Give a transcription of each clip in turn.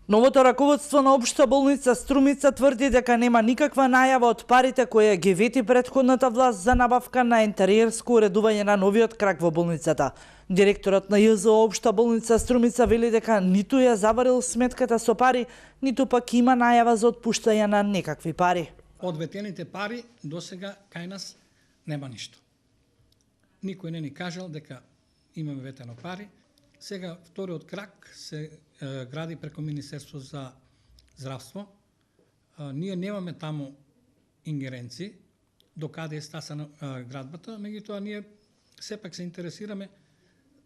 Новото раководство на Општа болница Струмица тврди дека нема никаква најава од парите кои ги вети претходната власт за набавка на интериерско уредување на новиот крак во болницата. Директорот на ЈЗО Општа болница Струмица вели дека ниту ја заварил сметката со пари, ниту пак има најава за отпуштање на некакви пари. Од ветените пари досега кај нас нема ништо. Никој не ни кажал дека имаме ветено пари. Сега вториот крак се гради преку Министерство за здравство. Ние немаме таму ингеренции до каде е стасана градбата, меѓутоа ние сепак се интересираме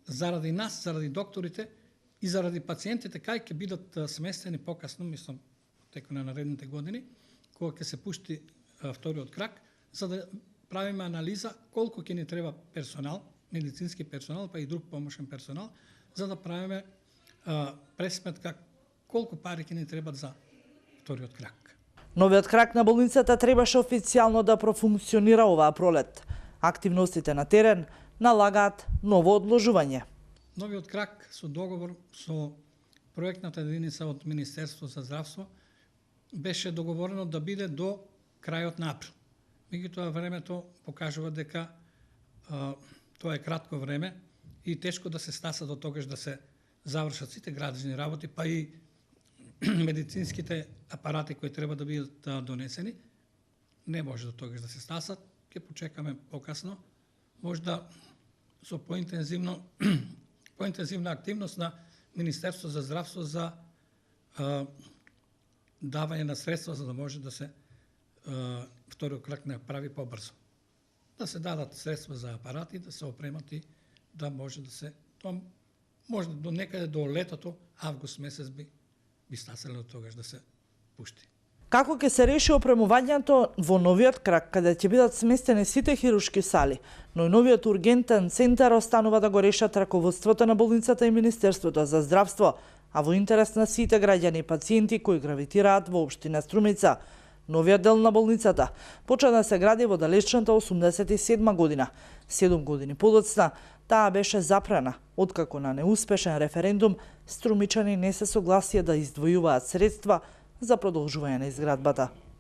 заради нас, заради докторите и заради пациентите кај ќе бидат сместени покасно, мислам, теку на наредните години, кога ќе се пушти вториот крак, за да правиме анализа колку ќе ни треба персонал, медицински персонал, па и друг помошен персонал, за да правиме пресметка колку пари ќе ни требат за вториот крак. Новиот крак на болницата требаше официјално да профункционира оваа пролет. Активностите на терен налагаат ново одложување. Новиот крак со договор со проектната единица од Министерство за здравство беше договорено да биде до крајот на април. Меѓутоа времето покажува дека тоа е кратко време и тешко да се стаса до тогаш да се завршат сите градежни работи, па и медицинските апарати кои треба да бидат донесени. Не може до тогаш да се стасат, ќе почекаме покасно. Може да со поинтензивна активност на Министерство за здравство за давање на средства за да може да се вториот крак не прави побрзо. Да се дадат средства за апарати, да се опремат и да може да се... Може до некаде до летото, август месец би стасало до тогаш да се пушти. Како ќе се реши опремувањето во новиот крак, каде ќе бидат сместени сите хируршки сали, но и новиот ургентен центар останува да го решат раководството на болницата и Министерството за здравство, а во интерес на сите граѓани и пациенти кои гравитираат во општина Струмица. Новиот дел на болницата почна да се гради во далечната 87 година. 7 години подоцна таа беше запрана, откако на неуспешен референдум струмичани не се согласија да издвојуваат средства за продолжување на изградбата.